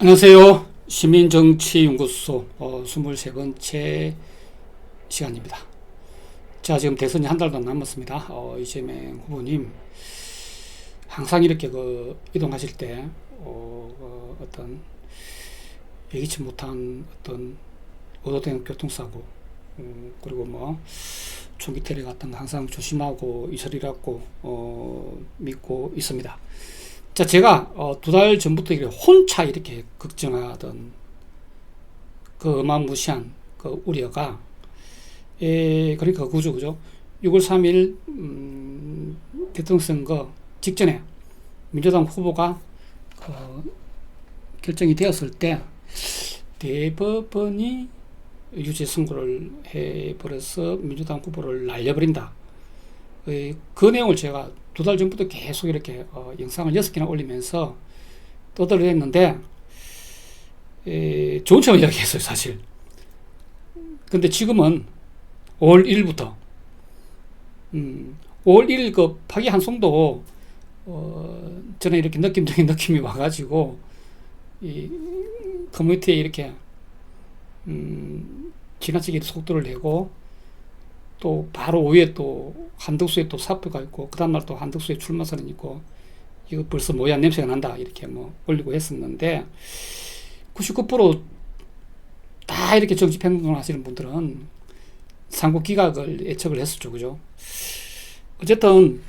안녕하세요. 시민정치연구소 23번째 시간입니다. 자, 지금 대선이 한 달도 남았습니다. 이재명 후보님 항상 이렇게 이동하실 때 어떤 예기치 못한 어떤 의도된 교통사고, 그리고 총기 테러 같은 거 항상 조심하고 있으리라고 믿고 있습니다. 자, 제가 2달 전부터 이렇게 혼자 이렇게 걱정하던 그 어마무시한 그 우려가, 그러니까 그죠? 6월 3일 대통령 선거 직전에 민주당 후보가 결정이 되었을 때 대법원이 유죄 선고를 해버려서 민주당 후보를 날려버린다. 그 내용을 제가 2달 전부터 계속 이렇게 영상을 6개나 올리면서 떠들어댔는데, 좋은 점을 이야기했어요, 사실. 근데 지금은 5월 1일부터 5월 1일 그 파기 환송도 저는 이렇게 느낌적인 느낌이 와가지고 이 커뮤니티에 이렇게 지나치게 속도를 내고, 또 바로 위에 또 한덕수에 또 사표가 있고, 그 다음날 또 한덕수에 출마선언 있고, 이거 벌써 뭐야 냄새가 난다 이렇게 올리고 했었는데, 99%다 이렇게 정치 평론 하시는 분들은 상고 기각을 예측을 했었죠, 그죠? 어쨌든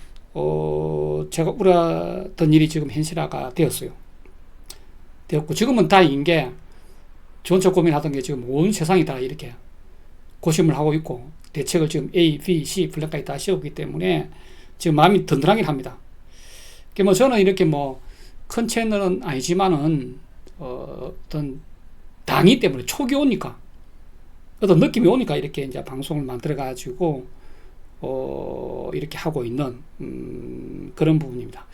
제가 우려했던 일이 지금 현실화가 되었고, 지금은 다행인 게, 전체 고민하던 게 지금 온 세상이 다 이렇게 고심을 하고 있고, 대책을 지금 A, B, C 플랜까지 다 씌웠기 때문에 지금 마음이 든든하긴 합니다. 저는 이렇게 큰 채널은 아니지만은 어떤 당이 때문에 촉이 오니까, 어떤 느낌이 오니까 이렇게 이제 방송을 만들어 가지고 이렇게 하고 있는 그런 부분입니다.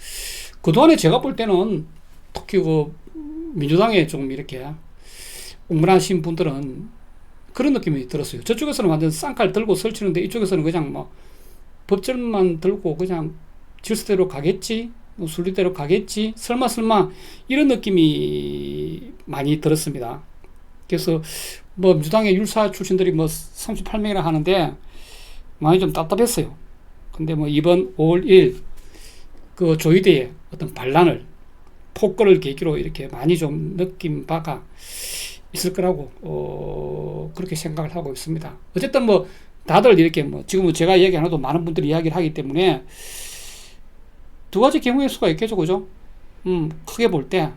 그동안에 제가 볼 때는 특히 민주당에 좀 이렇게 옹문하신 분들은 그런 느낌이 들었어요. 저쪽에서는 완전 쌍칼 들고 설치는데, 이쪽에서는 그냥 법절만 들고 그냥 질서대로 가겠지, 순리대로 가겠지, 설마 이런 느낌이 많이 들었습니다. 그래서 민주당의 율사 출신들이 38명이나 하는데 많이 좀 답답했어요. 근데 이번 5월 1일 그 조희대의 어떤 반란을, 폭거를 계기로 이렇게 많이 좀 느낀 바가 있을 거라고 그렇게 생각을 하고 있습니다. 어쨌든 다들 이렇게 지금은 제가 이야기 안 해도 많은 분들이 이야기를 하기 때문에 두 가지 경우의 수가 있겠죠, 그죠? 크게 볼 때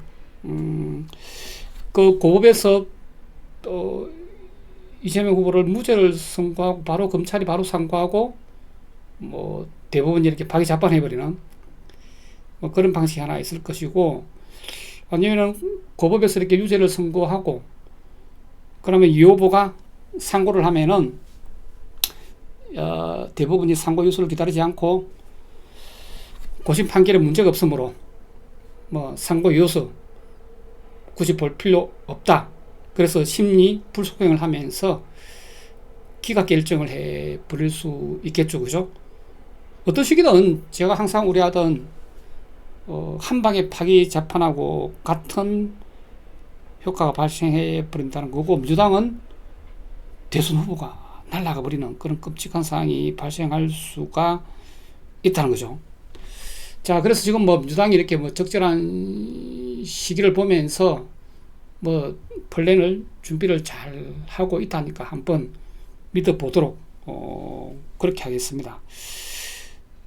그 고법에서 이재명 후보를 무죄를 선고하고 바로 검찰이 바로 상고하고 대부분 이렇게 파기 잡아내버리는 그런 방식이 하나 있을 것이고, 아니면은 고법에서 이렇게 유죄를 선고하고 그러면 이 후보가 상고를 하면은 대부분이 상고 유수를 기다리지 않고 고심 판결에 문제가 없으므로 상고 유수 굳이 볼 필요 없다. 그래서 심리 불속행을 하면서 기각 결정을 해 버릴 수 있겠죠, 그죠? 어떤 시기든 제가 항상 우려하던 한 방에 파기 재판하고 같은 효과가 발생해 버린다는 거고, 민주당은 대선 후보가 날아가 버리는 그런 끔찍한 상황이 발생할 수가 있다는 거죠. 자, 그래서 지금 민주당이 이렇게 적절한 시기를 보면서 플랜을 준비를 잘 하고 있다니까 한번 믿어보도록 그렇게 하겠습니다.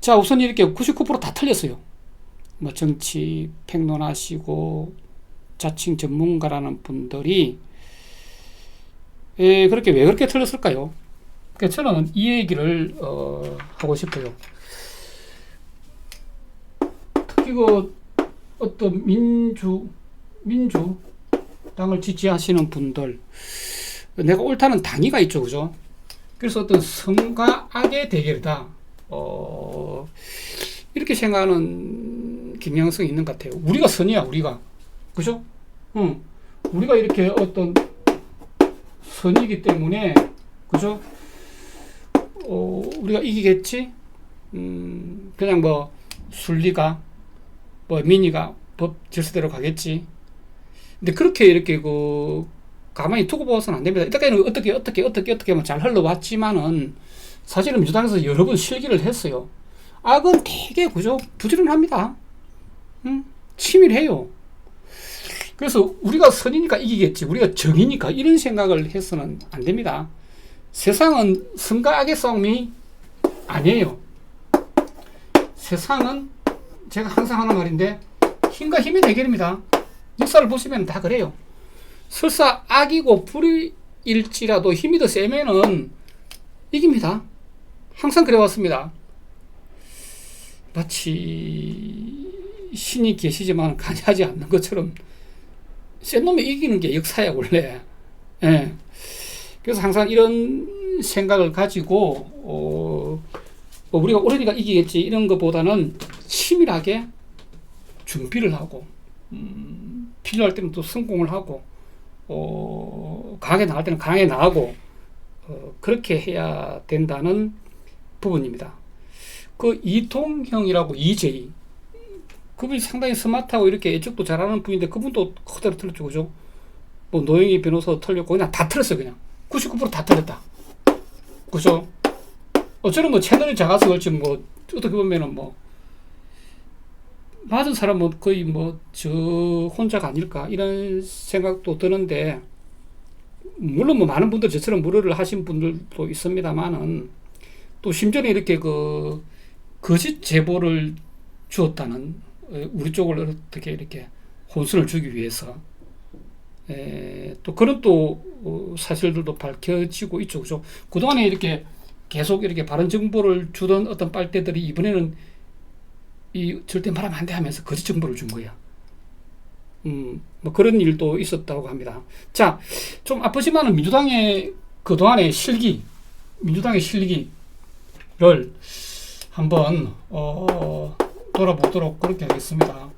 자, 우선 이렇게 99% 다 틀렸어요. 정치 평론하시고 자칭 전문가라는 분들이 그렇게 왜 그렇게 틀렸을까요? 그러니까 저는 이 얘기를 하고 싶어요. 특히 어떤 민주당을 지지하시는 분들, 내가 옳다는 당위가 있죠, 그죠? 그래서 어떤 선과 악의 대결이다, 이렇게 생각하는 경향성이 있는 것 같아요. 우리가 선이야, 우리가. 그죠? 우리가 이렇게 어떤 선이기 때문에, 그죠? 우리가 이기겠지? 그냥 순리가, 민의가 법 질서대로 가겠지? 근데 그렇게 이렇게 가만히 두고 보아서는 안 됩니다. 이때까지는 어떻게 하면 잘 흘러왔지만은 사실은 민주당에서 여러 번 실기를 했어요. 악은 되게 부지런합니다. 치밀해요. 그래서 우리가 선이니까 이기겠지, 우리가 정이니까, 이런 생각을 해서는 안 됩니다. 세상은 선과 악의 싸움이 아니에요. 세상은 제가 항상 하는 말인데 힘과 힘의 대결입니다. 역사를 보시면 다 그래요. 설사 악이고 불일지라도 힘이 더 세면은 이깁니다. 항상 그래왔습니다. 마치 신이 계시지만 관여하지 않는 것처럼 센 놈이 이기는 게 역사야 원래. 예. 그래서 항상 이런 생각을 가지고 우리가 오르니까 이기겠지 이런 것보다는 치밀하게 준비를 하고 필요할 때는 또 성공을 하고 강하게 나갈 때는 강하게 나가고 그렇게 해야 된다는 부분입니다. 그 이통형이라고 EJ, 그분이 상당히 스마트하고 이렇게 예측도 잘하는 분인데 그분도 그대로 틀렸죠, 그죠? 뭐 노영희 변호사 틀렸고 그냥 다 틀렸어요. 그냥 99% 다 틀렸다, 그죠? 저는 뭐 채널이 작아서 그렇지 뭐 어떻게 보면은 뭐 맞은 사람은 거의 뭐 저 혼자가 아닐까 이런 생각도 드는데, 물론 뭐 많은 분들 저처럼 무료를 하신 분들도 있습니다만은 또 심지어는 이렇게 거짓 제보를 주었다는, 우리 쪽을 어떻게 이렇게 혼선을 주기 위해서 또 그런 또 사실들도 밝혀지고 있죠, 그죠? 그동안에 이렇게 계속 이렇게 바른 정보를 주던 어떤 빨대들이 이번에는 절대 말하면 안 돼 하면서 거짓 정보를 준 거야. 뭐 그런 일도 있었다고 합니다. 자, 좀 아프지만은 민주당의 그동안의 민주당의 실기를 한번 돌아보도록 그렇게 하겠습니다.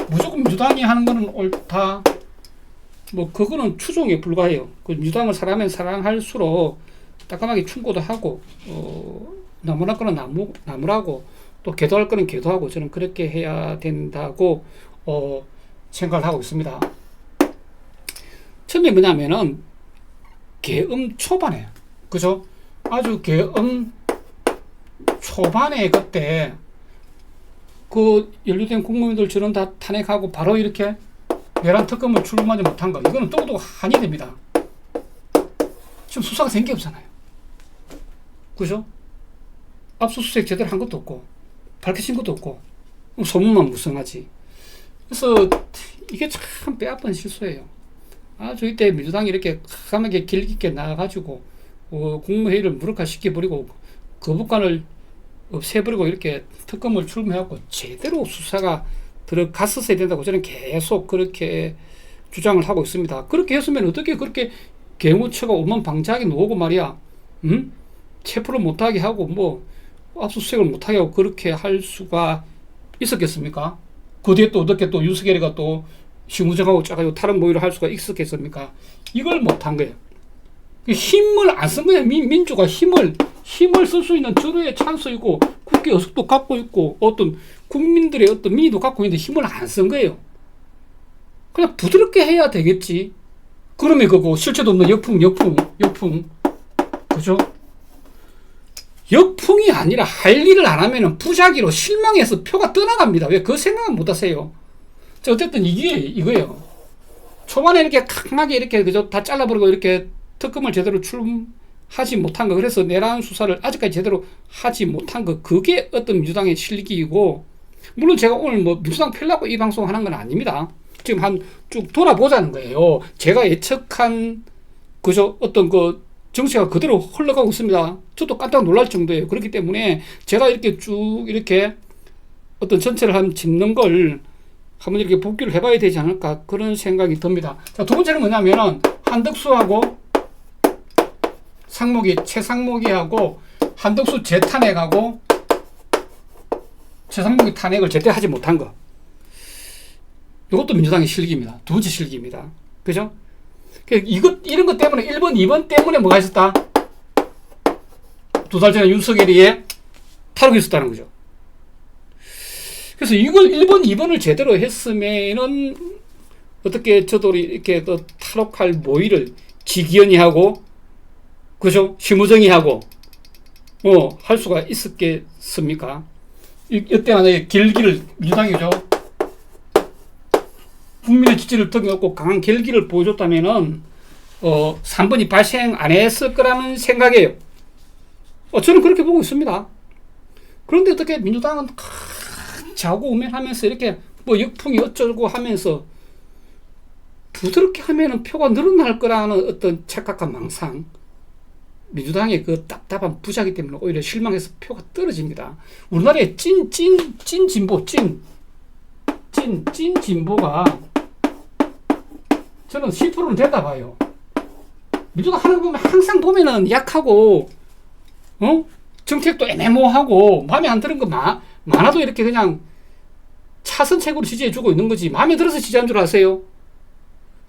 무조건 민주당이 하는 거는 옳다, 뭐 그거는 추종에 불과해요. 그 민주당을 사랑하면 사랑할수록 따끔하게 충고도 하고 나무랄 거는 나무라고 또 계도할 거는 계도하고, 저는 그렇게 해야 된다고 생각을 하고 있습니다. 처음에 뭐냐면은 계엄 초반에, 그죠? 아주 계엄 초반에 그때 연루된 국무위원들 저는 다 탄핵하고 바로 이렇게 내란 특검을 출범하지 못한 거, 이거는 또도 한이 됩니다. 지금 수사가 된 게 없잖아요, 그죠? 압수수색 제대로 한 것도 없고 밝혀진 것도 없고 소문만 무성하지. 그래서 이게 참 뼈아픈 실수예요. 아주 이때 민주당이 이렇게 강하게 길게 나가가지고 국무회의를 무력화시켜버리고 거부권을 없애버리고 이렇게 특검을 출범해갖고 제대로 수사가 들어갔었어야 된다고 저는 계속 그렇게 주장을 하고 있습니다. 그렇게 했으면 어떻게 그렇게 개무처가 오만방자하게 나오고 말이야, 체포를 못하게 하고 뭐 압수수색을 못하게 하고 그렇게 할 수가 있었겠습니까? 그 뒤에 또 어떻게 또 윤석열이가 또 시무정하고 짜가지고 탈원 모의를 할 수가 있었겠습니까? 이걸 못한 거예요. 힘을 안 쓴 거예요. 민주가 힘을 쓸 수 있는 절호의 찬스이고 국회 의석도 갖고 있고 어떤 국민들의 어떤 민의도 갖고 있는데 힘을 안 쓴 거예요. 그냥 부드럽게 해야 되겠지. 그러면 그거 실체도 없는 역풍, 그죠? 역풍이 아니라 할 일을 안 하면은 부작위로 실망해서 표가 떠나갑니다. 왜 그 생각은 못 하세요? 어쨌든 이거예요. 초반에 이렇게 강하게 이렇게 그죠? 다 잘라버리고 이렇게 특검을 제대로 출범하지 못한 거, 그래서 내란 수사를 아직까지 제대로 하지 못한 거, 그게 어떤 민주당의 실기이고, 물론 제가 오늘 뭐 민주당 펴려고 이 방송 하는 건 아닙니다. 지금 쭉 돌아보자는 거예요. 제가 예측한 그죠? 어떤 정치가 그대로 흘러가고 있습니다. 저도 깜짝 놀랄 정도예요. 그렇기 때문에 제가 이렇게 쭉 이렇게 어떤 전체를 한번 짚는 걸 한번 이렇게 복귀를 해봐야 되지 않을까, 그런 생각이 듭니다. 자, 두 번째는 뭐냐면은 한덕수하고 최상목이하고 한덕수 재탄핵하고 최상목이 탄핵을 제때 하지 못한 거, 이것도 민주당의 실기입니다. 두 번째 실기입니다. 그죠? 이런 것 때문에 1번, 2번 때문에 뭐가 있었다? 2달 전에 윤석열이의 탈옥이 있었다는 거죠. 그래서 이걸 1번, 2번을 제대로 했으면은 어떻게 저도 이렇게 그 탈옥할 모의를 지기현이 하고, 그죠? 심우정이 하고, 할 수가 있었겠습니까? 이때가 결기를, 민주당이죠. 국민의 지지를 덕여놓고 강한 결기를 보여줬다면은, 3번이 발생 안 했을 거라는 생각이에요. 저는 그렇게 보고 있습니다. 그런데 어떻게 민주당은 좌고우면하면서 이렇게 뭐 역풍이 어쩌고 하면서 부드럽게 하면은 표가 늘어날 거라는 어떤 착각과 망상, 민주당의 그 답답한 부자기 때문에 오히려 실망해서 표가 떨어집니다. 우리나라의 찐 진보, 찐 진보가 저는 10%는 된다 봐요. 민주당 하는 거 보면 항상 보면은 약하고, 정책도 애매모호하고, 마음에 안 드는 거 많아도 이렇게 그냥 차선책으로 지지해주고 있는 거지. 마음에 들어서 지지한 줄 아세요?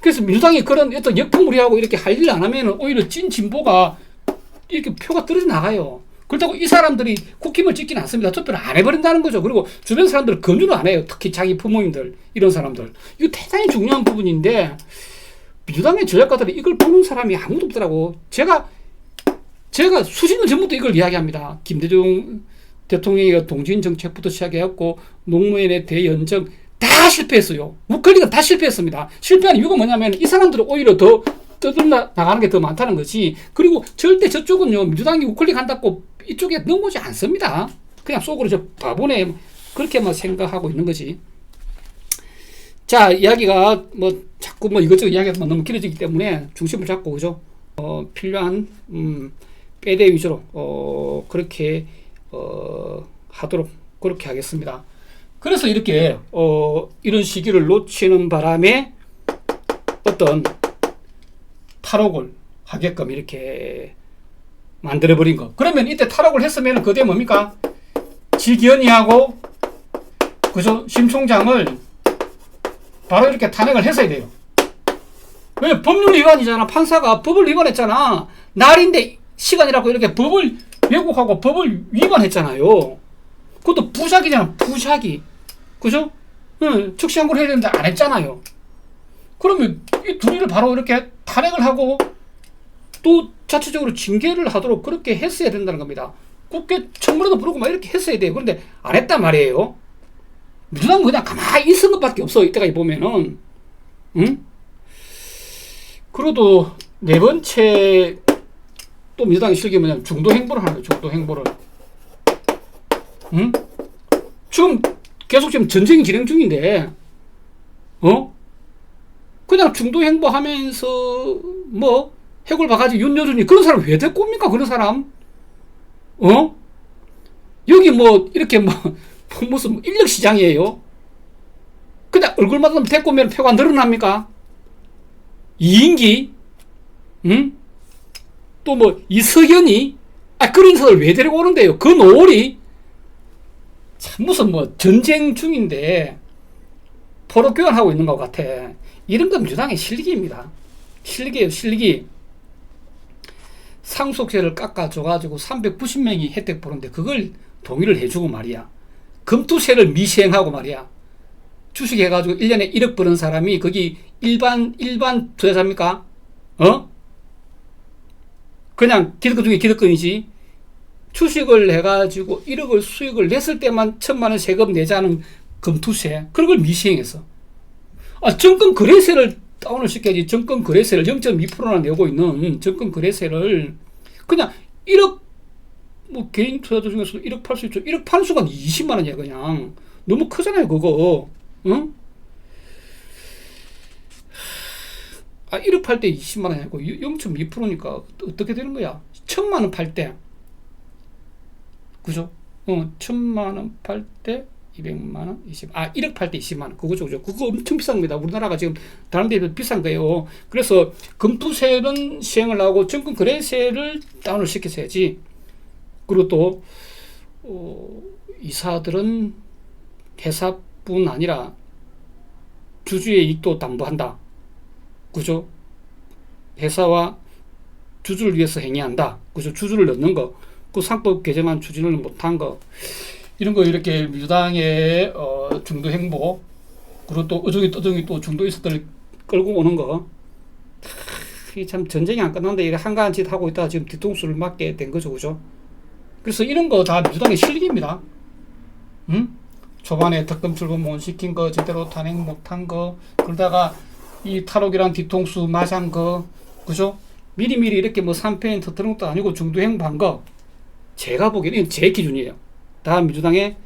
그래서 민주당이 그런 어떤 역풍무리하고 이렇게 할 일을 안 하면 오히려 찐 진보가 이렇게 표가 떨어져 나가요. 그렇다고 이 사람들이 국힘을 찍지는 않습니다. 투표를 안 해버린다는 거죠. 그리고 주변 사람들은 검증을 안 해요. 특히 자기 부모님들, 이런 사람들. 이거 대단히 중요한 부분인데, 민주당의 전략가들이 이걸 보는 사람이 아무도 없더라고. 제가 수십 년 전부터 이걸 이야기합니다. 김대중 대통령의 동진 정책부터 시작해갖고 노무현의 대연정 다 실패했어요. 우클릭은 다 실패했습니다. 실패한 이유가 뭐냐면 이 사람들은 오히려 더 떠들나가는 게 더 많다는 거지. 그리고 절대 저쪽은요, 민주당이 우클릭 한다고 이쪽에 넘어오지 않습니다. 그냥 속으로 저 바보네, 그렇게만 생각하고 있는 거지. 자, 이야기가 자꾸 이것저것 이야기가 너무 길어지기 때문에 중심을 잡고, 그죠? 필요한, 빼대 위주로, 그렇게, 하도록, 그렇게 하겠습니다. 그래서 이렇게, 이런 시기를 놓치는 바람에 어떤 탈옥을 하게끔 이렇게 만들어버린 거. 그러면 이때 탈옥을 했으면 그게 뭡니까? 지기현이하고, 그죠? 심 총장을 바로 이렇게 탄핵을 했어야 돼요. 왜? 법률 위반이잖아. 판사가 법을 위반했잖아. 날인데 시간이라고 이렇게 법을 왜곡하고 법을 위반했잖아요. 그것도 부작이잖아. 부작이. 그죠? 즉시항고를 해야 되는데 안 했잖아요. 그러면 이 둘이를 바로 이렇게 탄핵을 하고 또 자체적으로 징계를 하도록 그렇게 했어야 된다는 겁니다. 국회 청문회도 부르고 막 이렇게 했어야 돼요. 그런데 안 했단 말이에요. 민주당은 그냥 가만히 있은 것밖에 없어. 이때까지 보면은. 그래도 네 번째 또 민주당의 실기 뭐냐면 중도 행보를 하는 거예요. 중도 행보를. 지금 계속 지금 전쟁이 진행 중인데, 그냥 중도 행보 하면서 해골 바가지 윤여준이 그런 사람 왜 데리고 옵니까? 그런 사람? 여기 이렇게 무슨 인력시장이에요? 그냥 얼굴만 데리고 오면 표가 늘어납니까? 이인기? 또 이석연이? 그런 사람을 왜 데리고 오는데요? 그 노을이? 참 무슨 전쟁 중인데 포로교환하고 있는 것 같아. 이런 건 민주당의 실기입니다. 실기예요, 실기. 상속세를 깎아줘가지고 390명이 혜택 보는데 그걸 동의를 해주고 말이야. 금투세를 미시행하고 말이야. 주식 해가지고 1년에 1억 버는 사람이 거기 일반 투자자입니까? 그냥 기득권 중에 기득권이지. 주식을 해가지고 1억을 수익을 냈을 때만 1,000만 원 세금 내자는 금투세. 그런 걸 미시행했어. 정권 거래세를 다운을 시켜야지. 정권 거래세를 0.2%나 내고 있는 정권 거래세를 그냥 1억, 개인 투자자 중에서 1억 팔 수 있죠. 1억 파는 수가 20만 원이야, 그냥. 너무 크잖아요, 그거. 1억 팔 때 20만 원 아니고 0.2%니까 어떻게 되는 거야? 1,000만 원 팔 때. 그죠? 1,000만 원 팔 때 200만 원, 1억 팔 때 20만 원. 그거죠, 그죠? 그거 엄청 비싼 겁니다. 우리나라가 지금 다른 데에 비해 비싼 거예요. 그래서 금투세는 시행을 하고 정권 거래세를 다운을 시켜야지. 그리고 또, 이사들은 회사뿐 아니라 주주의 이익도 담보한다. 그죠? 회사와 주주를 위해서 행위한다. 그죠? 주주를 넣는 거. 그 상법 개정안 추진을 못한 거. 이런 거 이렇게 민주당의 중도 행보, 그리고 또 어정이 떠정이 또 중도에 있었던 끌고 오는 거. 이게 참 전쟁이 안 끝났는데 이렇게 한가한 짓 하고 있다가 지금 뒤통수를 맞게 된 거죠, 그죠? 그래서 이런 거 다 민주당의 실력입니다. 응? 초반에 특검 출범 못 시킨 거, 제대로 탄핵 못한 거, 그러다가 이 탈옥이란 뒤통수 맞은 거, 그죠? 미리미리 이렇게 뭐 3패인 터뜨린 것도 아니고 중도행보한 거, 제가 보기에는 제 기준이에요. 다 민주당의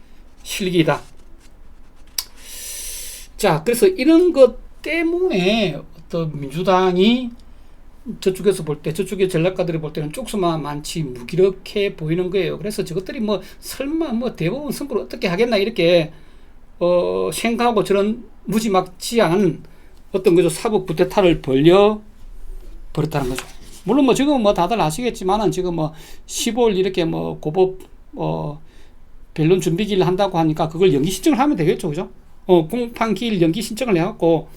실력이다. 자, 그래서 이런 것 때문에 어떤 민주당이 저쪽에서 볼 때, 저쪽의 전략가들이 볼 때는 쪽수만 많지 무기력해 보이는 거예요. 그래서 저것들이 뭐 설마 뭐 대법원 선거를 어떻게 하겠나 이렇게 생각하고 저런 무지막지한 어떤 거죠 사법 구태타를 벌려 버렸다는 거죠. 물론 뭐 지금 뭐 다들 아시겠지만은 지금 뭐 15일 이렇게 뭐 고법 변론 준비기일 한다고 하니까 그걸 연기 신청을 하면 되겠죠, 그죠? 공판기일 연기 신청을 해갖고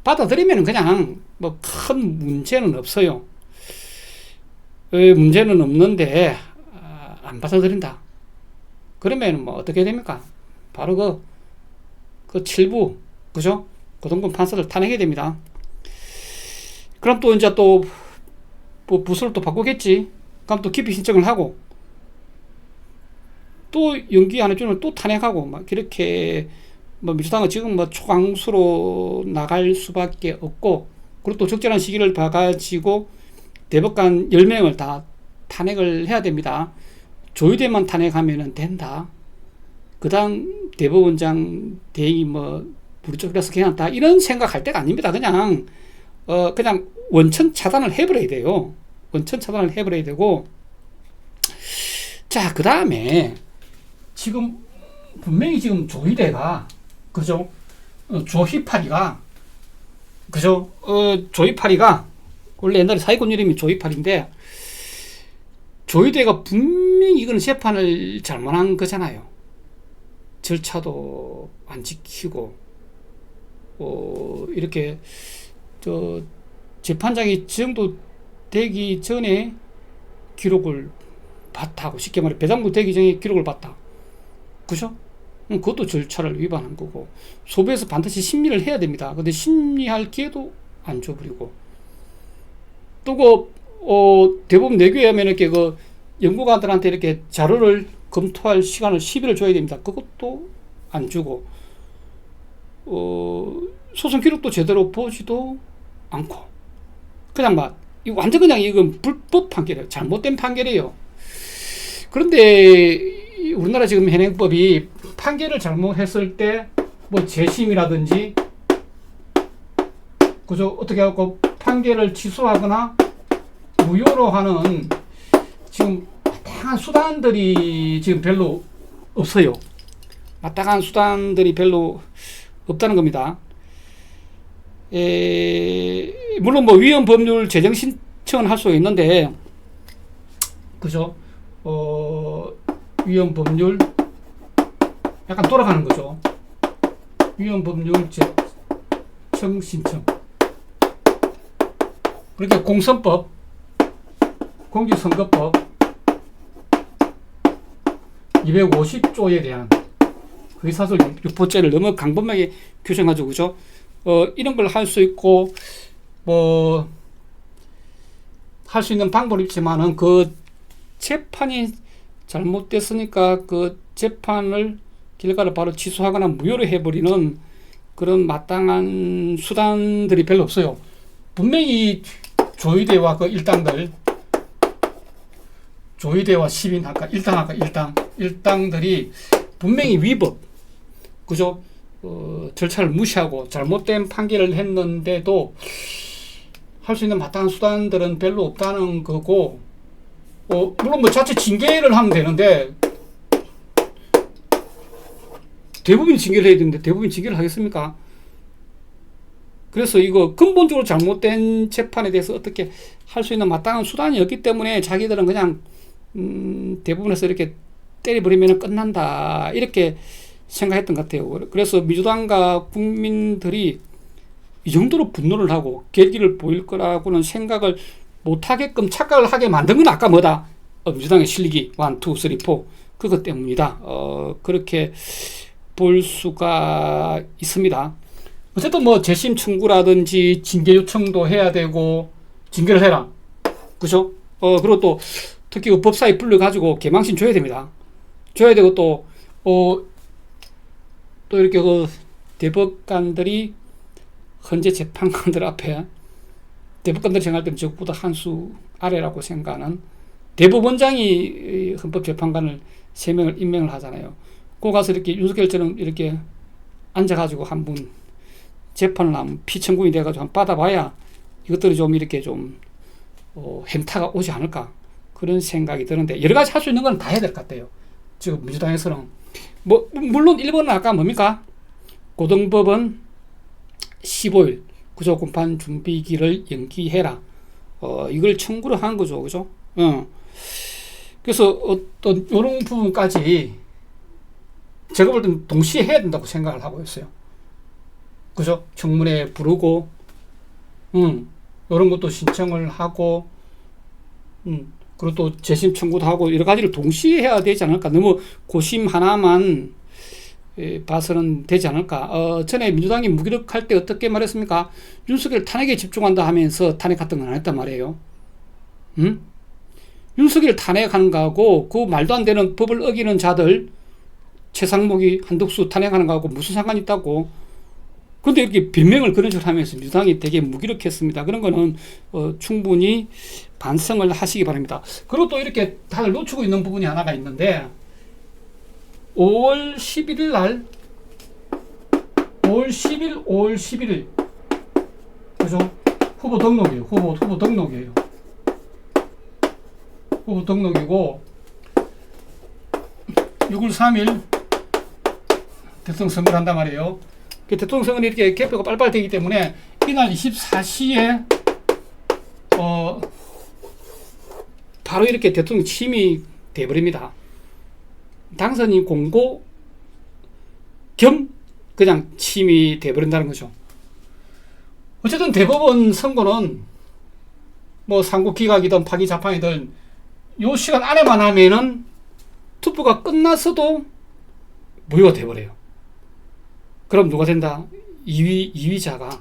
받아들이면 그냥 뭐 큰 문제는 없어요. 문제는 없는데 안 받아들인다. 그러면 뭐 어떻게 됩니까? 바로 그 7부 그죠? 고등군 판사들 탄핵해야 됩니다. 그럼 또 이제 또 뭐 부서를 또 바꾸겠지. 그럼 또 기피 신청을 하고 또 연기 안 해주면 또 탄핵하고 막 이렇게 뭐 민주당은 지금 뭐 초강수로 나갈 수밖에 없고 그리고 또 적절한 시기를 봐가지고 대법관 10명을 다 탄핵을 해야 됩니다. 조의대만 탄핵하면 된다. 그 다음 대법원장 대행이 뭐 부르쫓겨서 그냥 다 이런 생각할 때가 아닙니다. 그냥 원천 차단을 해버려야 돼요. 원천 차단을 해버려야 되고 자, 그 다음에 지금 분명히 지금 조의대가 그죠? 조희파리가 그죠? 조희파리가 원래 옛날에 사회권 이름이 조희파리인데 조희대가 분명히 이거는 재판을 잘못한 거잖아요. 절차도 안 지키고 이렇게 재판장이 정도 되기 전에 기록을 봤다고 쉽게 말해 배당부 되기 전에 기록을 봤다. 그죠? 그것도 절차를 위반한 거고 소부에서 반드시 심리를 해야 됩니다. 근데 심리할 기회도 안 줘버리고 또 대법원 내규에 하면 이렇게 연구관들한테 이렇게 자료를 검토할 시간을 10일을 줘야 됩니다. 그것도 안 주고 소송 기록도 제대로 보지도 않고 그냥 완전 그냥 이건 불법 판결이에요. 잘못된 판결이에요. 그런데 우리나라 지금 현행법이 판결을 잘못했을 때 뭐 재심이라든지 그죠? 어떻게 하고 판결을 취소하거나 무효로 하는 지금 마땅한 수단들이 지금 별로 없어요. 마땅한 수단들이 별로 없다는 겁니다. 물론 뭐 위헌 법률 제정 신청은 할 수 있는데 그죠? 위헌 법률 약간 돌아가는 거죠. 위헌 법률 제청 신청. 그렇게 공선법, 공직선거법 250조에 대한 의사소설 유포죄를 너무 강범하게 규정하죠, 그죠? 이런 걸 할 수 있고 뭐 할 수 있는 방법이 있지만은 그 재판이 잘못됐으니까 그 재판을 결과를 바로 취소하거나 무효로 해버리는 그런 마땅한 수단들이 별로 없어요. 분명히 조의대와 그 일당들, 조의대와 시민 아까 일당들이 분명히 위법, 그죠? 절차를 무시하고 잘못된 판결을 했는데도 할 수 있는 마땅한 수단들은 별로 없다는 거고, 물론 뭐 자체 징계를 하면 되는데 대부분이 징계를 해야 되는데 대부분이 징계를 하겠습니까? 그래서 이거 근본적으로 잘못된 재판에 대해서 어떻게 할 수 있는 마땅한 수단이 없기 때문에 자기들은 그냥 대부분에서 이렇게 때려버리면 끝난다 이렇게 생각했던 것 같아요. 그래서 민주당과 국민들이 이 정도로 분노를 하고 결기를 보일 거라고는 생각을 못하게끔 착각을 하게 만든 건 아까 뭐다? 민주당의 실력이 1, 2, 3, 4 그것 때문이다. 그렇게 볼 수가 있습니다. 어쨌든 뭐 재심 청구라든지 징계 요청도 해야 되고 징계를 해라. 그죠? 그리고 또 특히 그 법사위 불러가지고 개망신 줘야 됩니다. 줘야 되고 또 이렇게 그 대법관들이 현재 재판관들 앞에 대법관들이 생각할 때는 적보다 한 수 아래라고 생각하는 대법원장이 헌법재판관을 3명을 임명을 하잖아요. 그 가서 이렇게 윤석열처럼 이렇게 앉아가지고 한 분 재판을 하면 피청구인이 돼가지고 한번 받아봐야 이것들이 좀 이렇게 좀 행타가 오지 않을까 그런 생각이 드는데 여러 가지 할 수 있는 건 다 해야 될 것 같아요. 지금 민주당에서는 뭐 물론 1번은 아까 뭡니까? 고등법원 15일 구속공판 준비기를 연기해라. 이걸 청구를 하는 거죠, 그죠? 그래서 어떤 이런 부분까지 제가 볼 때는 동시에 해야 된다고 생각을 하고 있어요. 그죠? 청문회 부르고, 이런 것도 신청을 하고, 그리고 또 재심 청구도 하고 여러 가지를 동시에 해야 되지 않을까. 너무 고심 하나만 봐서는 되지 않을까. 전에 민주당이 무기력할 때 어떻게 말했습니까? 윤석열 탄핵에 집중한다 하면서 탄핵 같은 건 안 했단 말이에요. 윤석열 탄핵하는 거하고 그 말도 안 되는 법을 어기는 자들 최상목이 한덕수 탄핵하는 거하고 무슨 상관이 있다고. 근데 이렇게 변명을 그런 식으로 하면서 민주당이 되게 무기력했습니다. 그런 거는 충분히 반성을 하시기 바랍니다. 그리고 또 이렇게 다들 놓치고 있는 부분이 하나가 있는데 5월 11일 날 5월 10일, 5월 11일 그죠? 후보 등록이에요. 후보 등록이에요. 후보 등록이고 6월 3일 대통령 선거를 한단 말이에요. 대통령 선거는 이렇게 개표가 빨리빨리 되기 때문에 이날 24시에 바로 이렇게 대통령 취임이 돼버립니다. 당선인 공고 겸 그냥 취임이 돼버린다는 거죠. 어쨌든 대법원 선거는 뭐 상고기각이든 파기자판이든 요 시간 안에만 하면은 투표가 끝났어도 무효가 돼버려요. 그럼 누가 된다? 2위자가.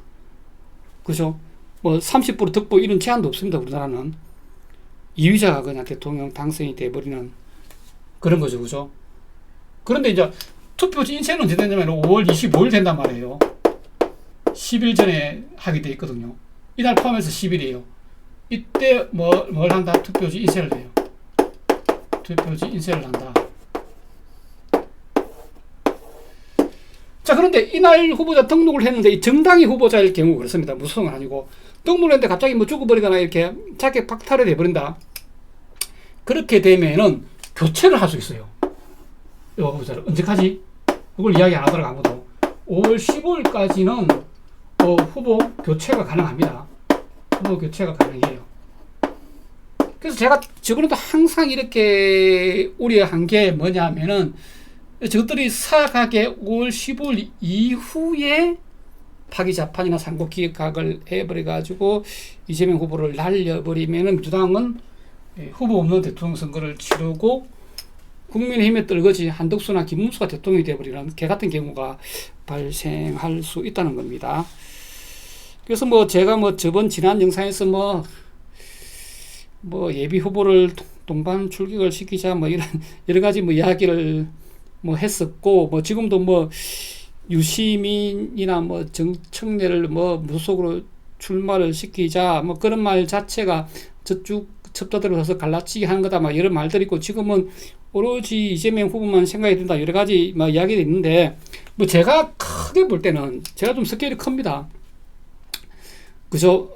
그죠? 뭐 30% 득보 이런 제한도 없습니다. 우리나라는. 2위자가 그냥 대통령 당선이 돼버리는 그런 거죠. 그죠? 그런데 이제 투표지 인쇄는 언제 되냐면 5월 25일 된단 말이에요. 10일 전에 하게 돼 있거든요. 이날 포함해서 10일이에요. 이때 뭘 한다? 투표지 인쇄를 해요. 투표지 인쇄를 한다. 자, 그런데 이날 후보자 등록을 했는데 이 정당이 후보자일 경우 그렇습니다. 무소속은 아니고 등록을 했는데 갑자기 뭐 죽어버리거나 이렇게 자격 박탈이 돼버린다. 그렇게 되면은 교체를 할 수 있어요. 이 후보자를 언제까지? 그걸 이야기 안 하더라고 아무도. 5월 15일까지는 후보 교체가 가능합니다. 후보 교체가 가능해요. 그래서 제가 저번에도 항상 이렇게 우려한 게 뭐냐면은 저것들이 사각에 5월 15일 이후에 파기자판이나 상고기각을 해버려가지고 이재명 후보를 날려버리면은 민주당은 후보 없는 대통령 선거를 치르고 국민의힘에 떨거지 한덕수나 김문수가 대통령이 되어버리는 개같은 경우가 발생할 수 있다는 겁니다. 그래서 뭐 제가 지난 영상에서 예비 후보를 동반 출격을 시키자 이런 여러 가지 이야기를 했었고 지금도 유시민이나 정청래를 무소속으로 출마를 시키자 그런 말 자체가 저쪽 첩자들어서 갈라치기 하는 거다 이런 말들이 있고 지금은 오로지 이재명 후보만 생각이 든다 여러 가지 이야기가 있는데 제가 크게 볼 때는 제가 좀 스케일이 큽니다. 그죠?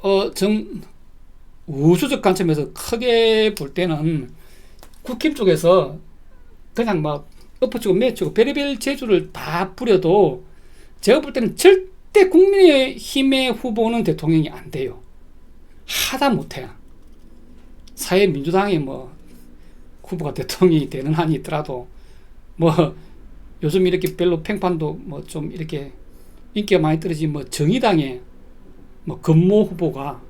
우주적 관점에서 크게 볼 때는 국힘 쪽에서 그냥 엎어치고 매치고 별의별 재주를 다 부려도 제가 볼 때는 절대 국민의힘의 후보는 대통령이 안 돼요. 하다 못해. 사회민주당이 후보가 대통령이 되는 한이 있더라도 요즘 이렇게 별로 팽판도 좀 이렇게 인기가 많이 떨어진 정의당의 금모 후보가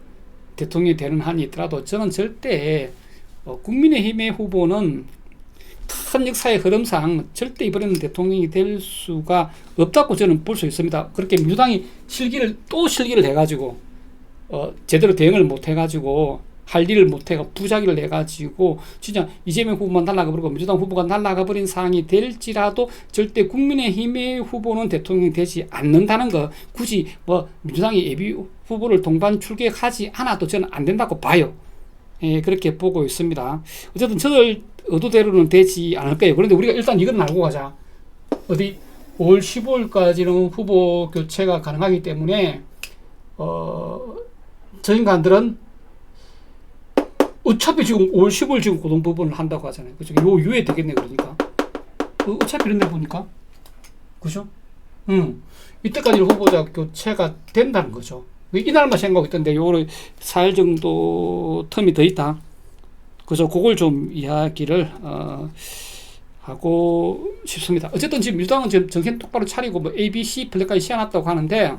대통령이 되는 한이 있더라도 저는 절대 국민의힘의 후보는 큰 역사의 흐름상 절대 이번에는 대통령이 될 수가 없다고 저는 볼 수 있습니다. 그렇게 민주당이 또 실기를 해가지고 제대로 대응을 못 해가지고 할 일을 못 해가 부작위를 내가지고 진짜 이재명 후보만 날아가 버리고 민주당 후보가 날아가 버린 상황이 될지라도 절대 국민의힘의 후보는 대통령이 되지 않는다는 거, 굳이 뭐 민주당이 예비 후보를 동반 출격하지 않아도 저는 안 된다고 봐요. 예, 그렇게 보고 있습니다. 어쨌든 저들 의도대로는 되지 않을 거예요. 그런데 우리가 일단 이건 알고 가자. 어디 5월 15일까지는 후보 교체가 가능하기 때문에 저 인간들은 어차피 지금 5월 15일 지금 고등법원을 한다고 하잖아요. 그죠? 요 유예 되겠네, 그러니까. 어차피 이런데 보니까. 그죠? 이때까지 후보자 교체가 된다는 거죠. 이날만 생각하고 있던데, 요거를 4일 정도 텀이 더 있다. 그죠? 그걸 좀 이야기를, 하고 싶습니다. 어쨌든 지금 민주당은 지금 정신 똑바로 차리고 뭐 ABC 플랫까지 씌워놨다고 하는데,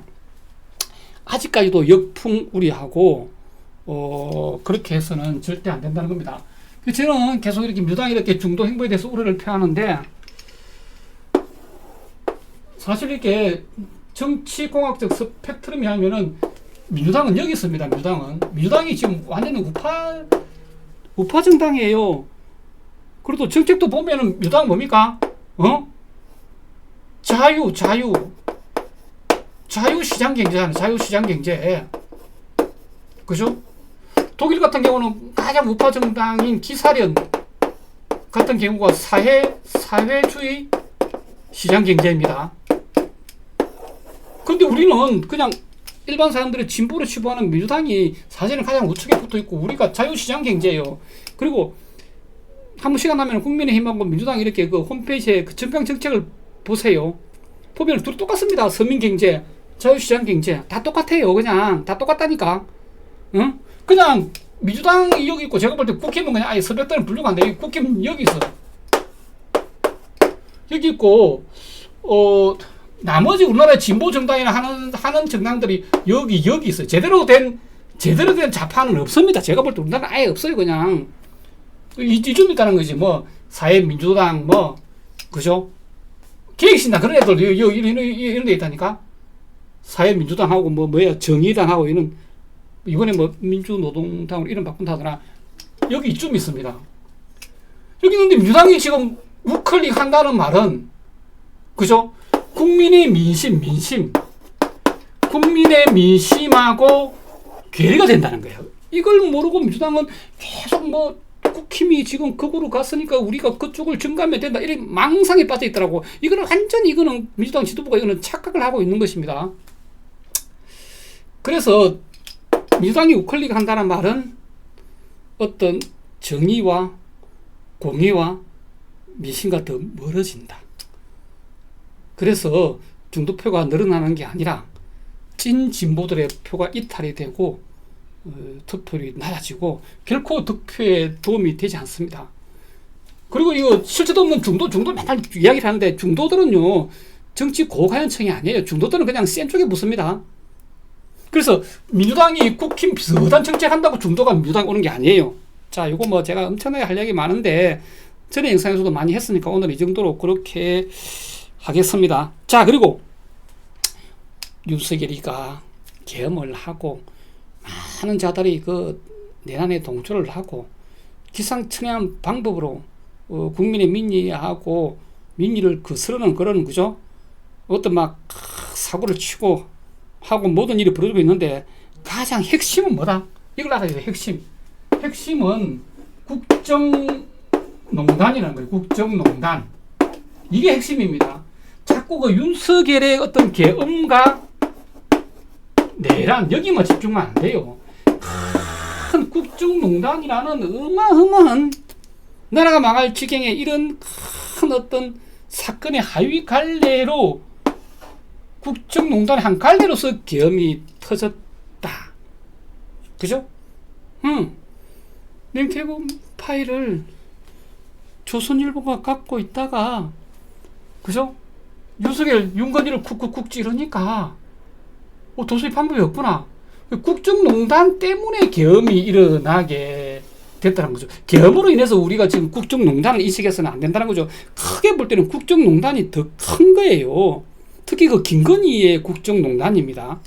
아직까지도 역풍우리하고, 그렇게 해서는 절대 안 된다는 겁니다. 저는 계속 이렇게 민주당이 이렇게 중도 행보에 대해서 우려를 표하는데, 사실 이렇게 정치공학적 스펙트럼이 하면은 민주당은 여기 있습니다. 민주당이 지금 완전히 우파 정당이에요. 그래도 정책도 보면은 민주당 뭡니까? 자유시장 경제잖아요. 자유시장 경제. 그죠? 독일 같은 경우는 가장 우파 정당인 기사련 같은 경우가 사회주의 시장 경제입니다. 근데 우리는 그냥 일반 사람들의 진보를 치부하는 민주당이 사실은 가장 우측에 붙어 있고, 우리가 자유시장 경제예요. 그리고 한번 시간 나면 국민의힘하고 민주당 이렇게 그 홈페이지에 그 정강 정책을 보세요. 보면 둘이 똑같습니다. 서민경제, 자유시장 경제 다 똑같아요. 그냥 다 똑같다니까. 응? 그냥 민주당이 여기 있고, 제가 볼 때 국힘은 그냥 아예 서백단을 분류가 안 돼. 국힘은 여기 있어. 여기 있고, 나머지 우리나라의 진보 정당이나 하는 정당들이 여기 있어요. 제대로 된 좌파는 없습니다. 제가 볼 때 우리나라 아예 없어요. 그냥 이좀 있다는 거지. 뭐 사회민주당 뭐, 그죠? 기획신당 그런 애들 이런 데 있다니까. 사회민주당하고 뭐야 정의당하고 이번에 뭐 민주노동당으로 이름 바꾼다더라. 여기 이쯤 있습니다. 여기 있는데 민주당이 지금 우클릭 한다는 말은, 그죠? 국민의 민심하고 괴리가 된다는 거예요. 이걸 모르고 민주당은 계속 뭐 국힘이 지금 극으로 갔으니까 우리가 그쪽을 증가하면 된다, 이런 망상에 빠져 있더라고. 이거는 민주당 지도부가 이거는 착각을 하고 있는 것입니다. 그래서 민주당이 우클릭 한다는 말은 어떤 정의와 공의와 민심과 더 멀어진다. 그래서 중도표가 늘어나는 게 아니라 찐 진보들의 표가 이탈이 되고 투표율이 낮아지고 결코 득표에 도움이 되지 않습니다. 그리고 이거 실체도 없는 중도 맨날 이야기를 하는데, 중도들은요 정치 고가연층이 아니에요. 중도들은 그냥 센 쪽에 붙습니다. 그래서 민주당이 국힘 비슷한 정책한다고 중도가 민주당 오는 게 아니에요. 자, 이거 뭐 제가 엄청나게 할 얘기 많은데 전에 영상에서도 많이 했으니까 오늘 이 정도로 그렇게 하겠습니다. 자, 그리고 윤석열이가 계엄을 하고 많은 자들이 그 내란에 동조를 하고 기상천외한 방법으로 국민의 민의하고 민의를 거스르는 그런, 그죠? 어떤 막 사고를 치고 하고 모든 일이 벌어지고 있는데, 가장 핵심은 뭐다? 이걸 알아야 돼요. 핵심은 국정농단이라는 거예요. 국정농단. 이게 핵심입니다. 자꾸 그 윤석열의 어떤 계엄과 내란, 여기만 집중만 안 돼요. 큰 국정농단이라는 어마어마한 나라가 망할 지경의 이런 큰 어떤 사건의 하위 갈래로, 국정농단의 한 갈래로서 계엄이 터졌다. 그죠? 냉태공 파일을 조선일보가 갖고 있다가, 그죠? 윤건이를 쿡쿡쿡 찌르니까 도저히 방법이 없구나. 국정농단 때문에 계엄이 일어나게 됐다는 거죠. 계엄으로 인해서 우리가 지금 국정농단을 인식해서는 안 된다는 거죠. 크게 볼 때는 국정농단이 더 큰 거예요. 특히 그 김건희의 국정농단입니다.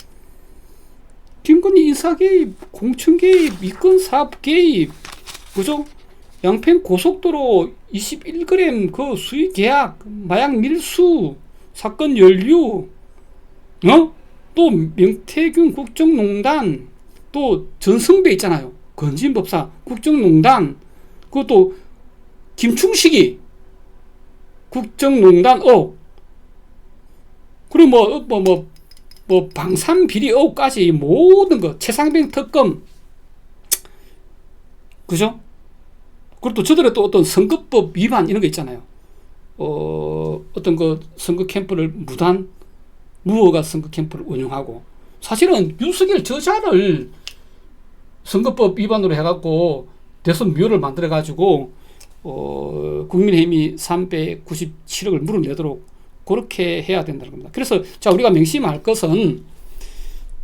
김건희 인사 개입, 공천 개입, 이권 사업 개입, 그죠? 양평 고속도로 21g 그 수의 계약, 마약 밀수, 사건 연루, 또 명태균 국정농단, 또 전성배 있잖아요. 건진법사, 국정농단, 그것도 김충식이 국정농단, 그리고 방산비리 의혹까지 모든 거, 최상병 특검, 그죠? 그리고 또 저들의 또 어떤 선거법 위반 이런 거 있잖아요. 어떤 그 선거 캠프를 무허가 선거 캠프를 운영하고, 사실은 윤석열 저자를 선거법 위반으로 해갖고 대선 묘를 만들어가지고 국민의힘이 397억을 물어내도록 그렇게 해야 된다는 겁니다. 그래서 자, 우리가 명심할 것은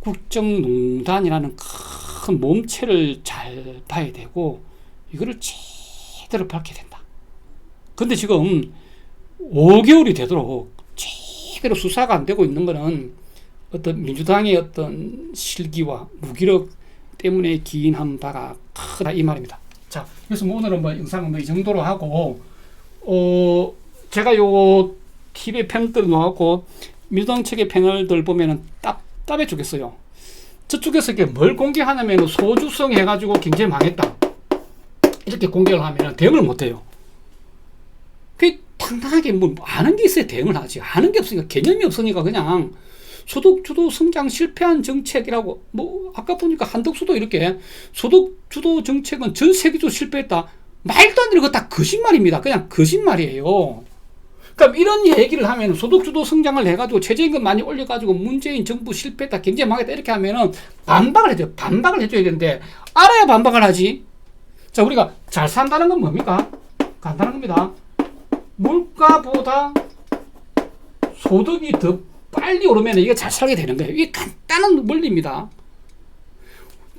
국정농단이라는 큰 몸체를 잘 봐야 되고 이거를 제대로 밝혀야 된다. 근데 지금 5개월이 되도록 제대로 수사가 안 되고 있는 거는 어떤 민주당의 어떤 실기와 무기력 때문에 기인한 바가 크다 이 말입니다. 자, 그래서 오늘은 영상은 이 정도로 하고 제가 요 TV 패널들 놓고 민주당 측의 패널들 보면은 답답해 죽겠어요. 저쪽에서 이렇게 뭘 공개하냐면 소주성 해가지고 굉장히 망했다 이렇게 공개를 하면 대응을 못해요. 그 당당하게 아는 게 있어야 대응을 하지. 아는 게 없으니까, 개념이 없으니까 그냥 소득주도 성장 실패한 정책이라고, 아까 보니까 한덕수도 이렇게 소득주도 정책은 전 세계적으로 실패했다. 말도 안 되는 거 다 거짓말입니다. 그냥 거짓말이에요. 그러니까 이런 얘기를 하면 소득주도 성장을 해가지고 최저임금 많이 올려가지고 문재인 정부 실패했다, 굉장히 망했다 이렇게 하면은 반박을 해줘요. 반박을 해줘야 되는데 알아야 반박을 하지. 자, 우리가 잘 산다는 건 뭡니까? 간단한 겁니다. 물가보다 소득이 더 빨리 오르면 이게 잘 살게 되는 거예요. 이게 간단한 원리입니다.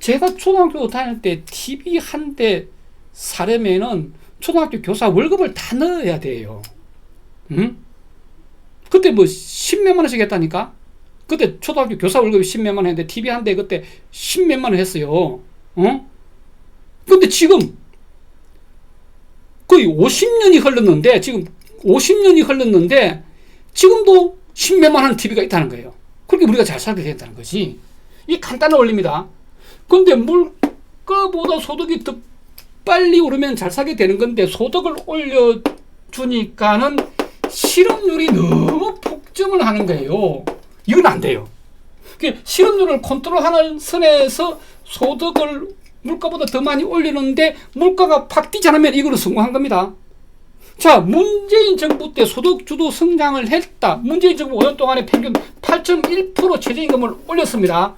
제가 초등학교 다닐 때 TV 한 대 사려면은 초등학교 교사 월급을 다 넣어야 돼요. 응? 그때 10몇만 원씩 했다니까? 그때 초등학교 교사 월급이 10몇만 원 했는데 TV 한 대 그때 10몇만 원 했어요. 근데 지금 거의 50년이 흘렀는데 지금도 10몇만 원 TV가 있다는 거예요. 그렇게 우리가 잘 살게 된다는 거지. 이게 간단한 원리입니다. 근데 물가보다 소득이 더 빨리 오르면 잘 살게 되는 건데 소득을 올려주니까는 실업률이 너무 폭증을 하는 거예요. 이건 안 돼요. 실업률을 컨트롤하는 선에서 소득을 물가보다 더 많이 올리는데 물가가 팍 뛰지 않으면 이거는 성공한 겁니다. 자, 문재인 정부 때 소득주도 성장을 했다. 문재인 정부 5년 동안에 평균 8.1% 최저임금을 올렸습니다.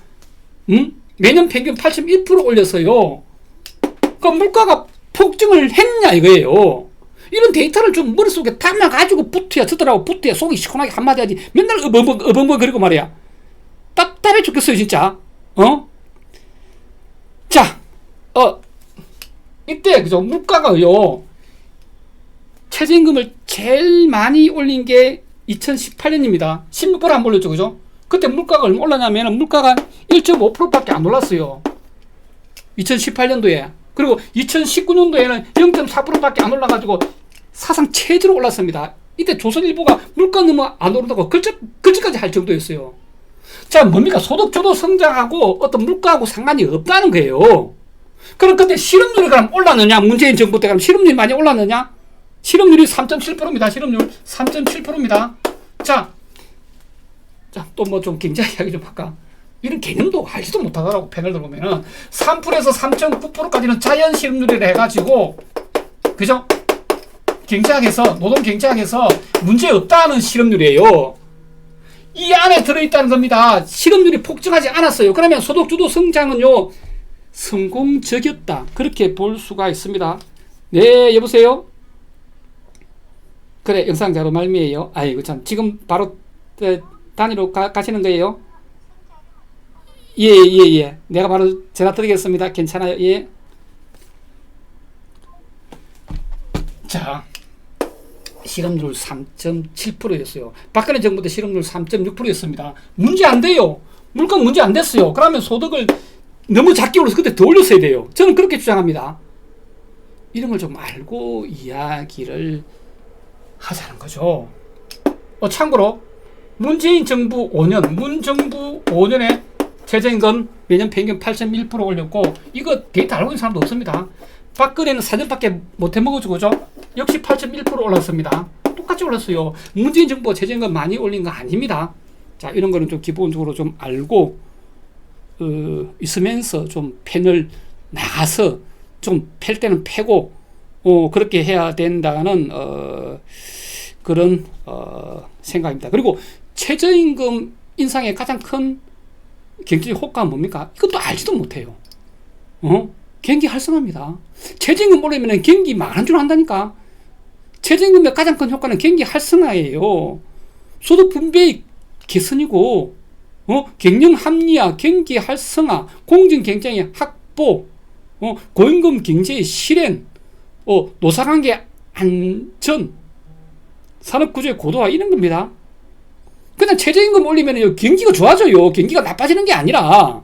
매년 평균 8.1% 올렸어요. 그 물가가 폭증을 했냐 이거예요. 이런 데이터를 좀 머릿속에 담아가지고 저들하고 속이 시원하게 한마디 하지. 맨날 어벙벙 그리고 말이야. 답답해 죽겠어요 진짜. 자, 이때 그죠, 물가가요 최저임금을 제일 많이 올린 게 2018년입니다. 16% 안 올렸죠, 그죠? 그때 물가가 얼마 올랐냐면 물가가 1.5%밖에 안 올랐어요. 2018년도에. 그리고 2019년도에는 0.4%밖에 안 올라가지고 사상 최저로 올랐습니다. 이때 조선일보가 물가 너무 안 오른다고 글자까지 할 정도였어요. 자, 뭡니까? 소득주도 성장하고 어떤 물가하고 상관이 없다는 거예요. 그럼 그때 실업률이 그럼 올랐느냐? 문재인 정부 때 그럼 실업률이 많이 올랐느냐? 실업률이 3.7%입니다. 실업률 3.7%입니다. 자, 또 좀 경제 이야기 좀 할까? 이런 개념도 알지도 못하더라고. 패널들 보면은 3%에서 3.9%까지는 자연 실업률이라 해가지고, 그죠? 노동 경제학에서 문제 없다는 실업률이에요. 이 안에 들어있다는 겁니다. 실업률이 폭증하지 않았어요. 그러면 소득주도 성장은요 성공적이었다, 그렇게 볼 수가 있습니다. 네, 여보세요? 그래, 영상자로 말미에요. 아이고 참, 지금 바로 단위로 가시는 거예요? 예. 내가 바로 전화 드리겠습니다. 괜찮아요? 예. 자, 실업률 3.7%였어요. 박근혜 정부 때 실업률 3.6%였습니다. 문제 안 돼요. 물가 문제 안 됐어요. 그러면 소득을 너무 작게 올려서 그때 더 올렸어야 돼요. 저는 그렇게 주장합니다. 이런 걸 좀 알고 이야기를 하자는 거죠. 참고로 문재인 정부 5년, 문 정부 5년에 최저임금 매년 평균 8.1% 올렸고, 이거 데이터 알고 있는 사람도 없습니다. 박근혜는 4년밖에 못 해먹어주고, 그죠? 역시 8.1% 올랐습니다. 똑같이 올랐어요. 문재인 정부가 최저임금 많이 올린 거 아닙니다. 자, 이런 거는 좀 기본적으로 좀 알고 있으면서 좀 펜을 나가서 좀 팰 때는 패고 그렇게 해야 된다는 그런 생각입니다. 그리고 최저임금 인상의 가장 큰 경제적 효과가 뭡니까? 이것도 알지도 못해요. 경기 활성화입니다. 최저임금 올리면 경기 망하는 줄 안다니까. 최저임금의 가장 큰 효과는 경기 활성화예요. 소득 분배의 개선이고, 경영 합리화, 경기 활성화, 공정 경쟁의 확보, 고임금 경제의 실현, 노사관계 안전, 산업구조의 고도화, 이런 겁니다. 그냥 최저임금 올리면 경기가 좋아져요. 경기가 나빠지는 게 아니라.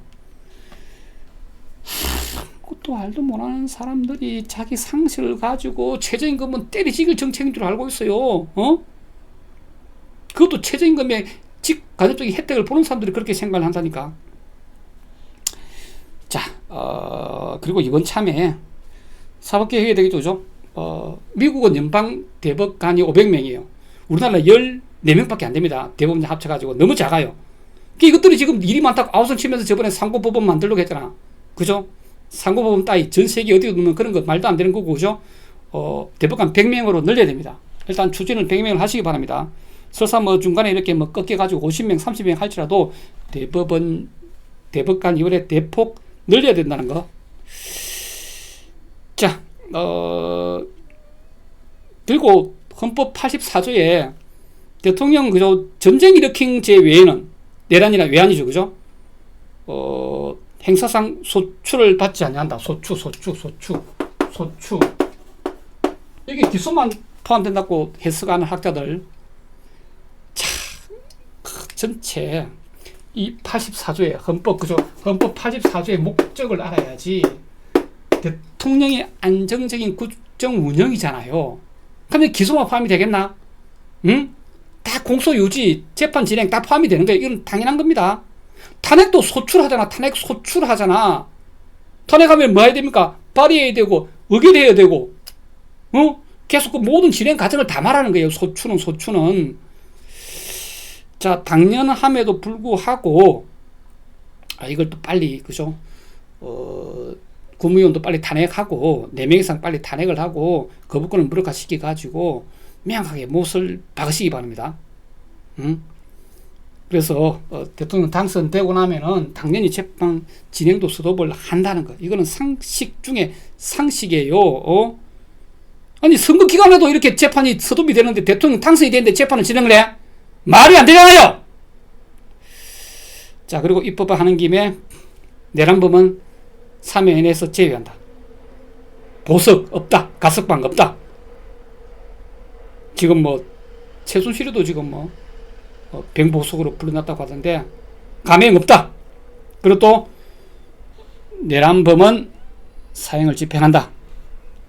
그것도 알도 못하는 사람들이 자기 상식을 가지고 최저임금은 때리지길 정책인 줄 알고 있어요. 그것도 최저임금의 직간접적인 혜택을 보는 사람들이 그렇게 생각을 한다니까. 자, 그리고 이번 참에 사법개혁이 되겠죠, 그죠? 미국은 연방 대법관이 500명이에요. 우리나라 14명밖에 안 됩니다. 대법원 합쳐가지고 너무 작아요. 이것들이 지금 일이 많다고 아우성 치면서 저번에 상고법원 만들려고 했잖아. 그죠? 상고법원 따위 전 세계 어디 두면 그런 거 말도 안 되는 거고, 그죠? 대법관 100명으로 늘려야 됩니다. 일단 추진을 100명을 하시기 바랍니다. 설사 중간에 이렇게 꺾여가지고 50명, 30명 할지라도 대법관 이번에 대폭 늘려야 된다는 거. 자, 그리고 헌법 84조에 대통령 그죠, 전쟁 일으킨 죄 외에는 내란이나 외환이죠, 그죠? 행사상 소출을 받지 아니한다. 소추. 이게 기소만 포함된다고 해석하는 학자들. 자, 전체 이 84조의 헌법, 그죠? 헌법 84조의 목적을 알아야지. 대통령의 안정적인 국정 운영이잖아요. 그러면 기소만 포함이 되겠나? 응? 다 공소 유지, 재판 진행 다 포함이 되는 거예요. 이건 당연한 겁니다. 탄핵도 소출하잖아. 탄핵 소출하잖아. 탄핵하면 뭐 해야 됩니까? 발의해야 되고, 의결해야 되고, 계속 그 모든 진행 과정을 다 말하는 거예요. 소추는. 자, 당연함에도 불구하고, 이걸 또 빨리, 그죠? 국무위원도 빨리 탄핵하고, 4명 이상 빨리 탄핵을 하고, 거부권을 무력화시켜가지고, 명확하게 못을 박으시기 바랍니다. 그래서 대통령 당선되고 나면은 당연히 재판 진행도 스톱을 한다는 거. 이거는 상식 중에 상식이에요. 아니, 선거 기간에도 이렇게 재판이 스톱이 되는데 대통령 당선이 되는데 재판을 진행을 해? 말이 안 되잖아요. 자, 그리고 입법을 하는 김에 내란범은 사면에서 제외한다. 보석 없다. 가석방 없다. 지금 최순실도 지금 병보석으로 불러놨다고 하던데 감행 없다. 그리고 또 내란범은 사형을 집행한다.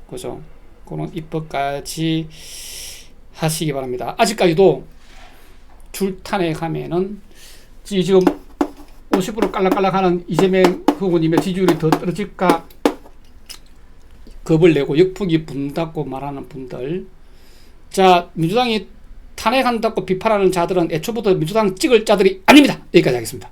그죠? 그런 입법까지 하시기 바랍니다. 아직까지도 줄탄핵하면은 지금 50% 깔락깔락하는 이재명 후보님의 지지율이 더 떨어질까 겁을 내고 역풍이 분다고 말하는 분들. 자, 민주당이 탄핵한다고 비판하는 자들은 애초부터 민주당 찍을 자들이 아닙니다. 여기까지 하겠습니다.